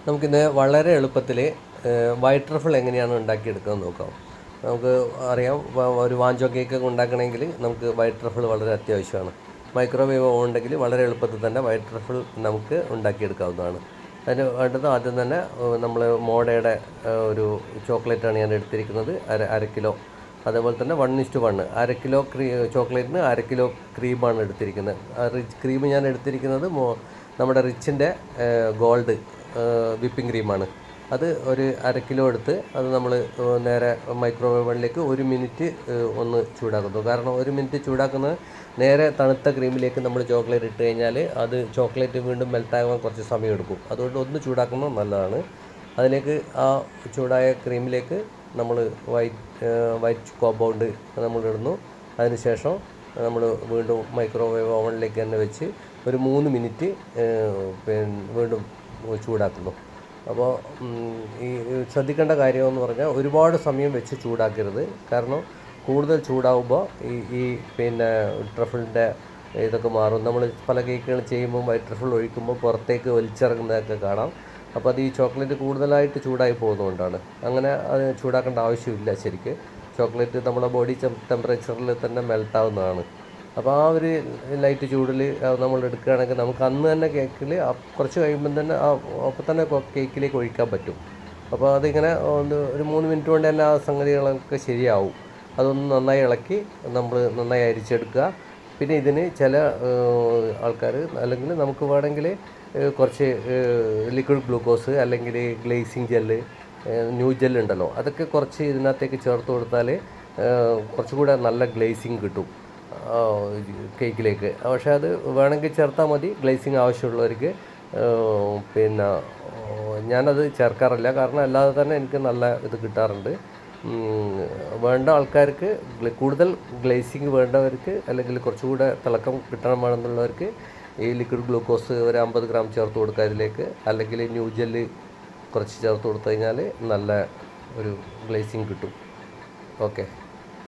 നമുക്കിന്ന് വളരെ എളുപ്പത്തിൽ വൈറ്റ് ട്രഫിൾ എങ്ങനെയാണ് ഉണ്ടാക്കിയെടുക്കുന്നത് നോക്കാം. നമുക്ക് അറിയാം, ഒരു വാഞ്ചോ കേക്കൊക്കെ ഉണ്ടാക്കണമെങ്കിൽ നമുക്ക് വൈറ്റ് ട്രഫിൾ വളരെ അത്യാവശ്യമാണ്. മൈക്രോവേവ് ഓവൻ ഉണ്ടെങ്കിൽ വളരെ എളുപ്പത്തിൽ തന്നെ വൈറ്റ് ട്രഫിൾ നമുക്ക് ഉണ്ടാക്കിയെടുക്കാവുന്നതാണ്. അതിന് വേണ്ടത് ആദ്യം തന്നെ നമ്മൾ മോഡയുടെ ഒരു ചോക്ലേറ്റാണ് ഞാൻ എടുത്തിരിക്കുന്നത്, അര കിലോ. അതേപോലെ തന്നെ 1:1 അര കിലോ ചോക്ലേറ്റിന് അര കിലോ ക്രീമാണ് എടുത്തിരിക്കുന്നത്. ക്രീം ഞാൻ എടുത്തിരിക്കുന്നത് നമ്മുടെ റിച്ചിൻ്റെ ഗോൾഡ് വിപ്പിംഗ് ക്രീമാണ്. അത് ഒരു അര കിലോ എടുത്ത് അത് നമ്മൾ നേരെ മൈക്രോവേവിലേക്ക് 1 മിനിറ്റ് ഒന്ന് ചൂടാക്കുന്നു. കാരണം 1 മിനിറ്റ് ചൂടാക്കുന്നത് നേരെ തണുത്ത ക്രീമിലേക്ക് നമ്മൾ ചോക്ലേറ്റ് ഇട്ട് കഴിഞ്ഞാൽ അത് ചോക്ലേറ്റ് വീണ്ടും മെൽറ്റാകാൻ കുറച്ച് സമയം എടുക്കും. അതുകൊണ്ട് ഒന്ന് ചൂടാക്കുന്നത് നല്ലതാണ്. അതിലേക്ക് ആ ചൂടായ ക്രീമിലേക്ക് നമ്മൾ വൈറ്റ് കോമ്പൗണ്ട് നമ്മൾ ഇടുന്നു. അതിനുശേഷം നമ്മൾ വീണ്ടും മൈക്രോവേവ് ഓവനിലേക്ക് തന്നെ വെച്ച് ഒരു 3 മിനിറ്റ് വീണ്ടും ചൂടാക്കുന്നു. അപ്പോൾ ഈ ശ്രദ്ധിക്കേണ്ട കാര്യമെന്ന് പറഞ്ഞാൽ ഒരുപാട് സമയം വെച്ച് ചൂടാക്കരുത്. കാരണം കൂടുതൽ ചൂടാവുമ്പോൾ ഈ ട്രഫിളിൻ്റെ ഇതൊക്കെ മാറും. നമ്മൾ പല കേക്കുകൾ ചെയ്യുമ്പോൾ വൈറ്റ് ട്രഫിൾ ഒഴിക്കുമ്പോൾ പുറത്തേക്ക് വലിച്ചിറങ്ങുന്നതൊക്കെ കാണാം. അപ്പോൾ അത് ഈ ചോക്ലേറ്റ് കൂടുതലായിട്ട് ചൂടായി പോകുന്നതുകൊണ്ടാണ്. അങ്ങനെ അത് ചൂടാക്കേണ്ട ആവശ്യമില്ല. ശരിക്ക് ചോക്ലേറ്റ് നമ്മുടെ ബോഡി ടെമ്പറേച്ചറിൽ തന്നെ മെൽട്ടാവുന്നതാണ്. അപ്പോൾ ആ ഒരു ലൈറ്റ് ചൂടിൽ നമ്മൾ എടുക്കുകയാണെങ്കിൽ നമുക്ക് അന്ന് തന്നെ കേക്കിൽ കുറച്ച് കഴിയുമ്പം തന്നെ അപ്പോൾ തന്നെ കേക്കിലേക്ക് ഒഴിക്കാൻ പറ്റും. അപ്പോൾ അതിങ്ങനെ ഒരു 3 മിനിറ്റ് കൊണ്ട് തന്നെ ആ സംഗതികളൊക്കെ ശരിയാവും. അതൊന്ന് നന്നായി ഇളക്കി നമ്മൾ നന്നായി അരിച്ചെടുക്കുക. പിന്നെ ഇതിന് ചില ആൾക്കാർ അല്ലെങ്കിൽ നമുക്ക് വേണമെങ്കിൽ കുറച്ച് ലിക്വിഡ് ഗ്ലൂക്കോസ് അല്ലെങ്കിൽ ഗ്ലേസിങ് ജെല്ല്, ന്യൂ ജെല്ല് ഉണ്ടല്ലോ, അതൊക്കെ കുറച്ച് ഇതിനകത്തേക്ക് ചേർത്ത് കൊടുത്താൽ കുറച്ചുകൂടെ നല്ല ഗ്ലേസിങ് കിട്ടും കേക്കിലേക്ക്. പക്ഷേ അത് വേണമെങ്കിൽ ചേർത്താൽ മതി, ഗ്ലേസിങ് ആവശ്യമുള്ളവർക്ക്. ഞാനത് ചേർക്കാറില്ല, കാരണം അല്ലാതെ തന്നെ എനിക്ക് നല്ല ഇത് കിട്ടാറുണ്ട്. വേണ്ട ആൾക്കാർക്ക്, കൂടുതൽ ഗ്ലേസിങ് വേണ്ടവർക്ക് അല്ലെങ്കിൽ കുറച്ചുകൂടെ തിളക്കം കിട്ടണമെന്നുള്ളവർക്ക് ഈ ലിക്വിഡ് ഗ്ലൂക്കോസ് ഒരു 50 ഗ്രാം ചേർത്ത് കൊടുക്കുക ഇതിലേക്ക്. അല്ലെങ്കിൽ ന്യൂ ജെല്ല് കുറച്ച് ചേർത്ത് കൊടുത്തു കഴിഞ്ഞാൽ നല്ല ഒരു ഗ്ലേസിങ് കിട്ടും. ഓക്കെ.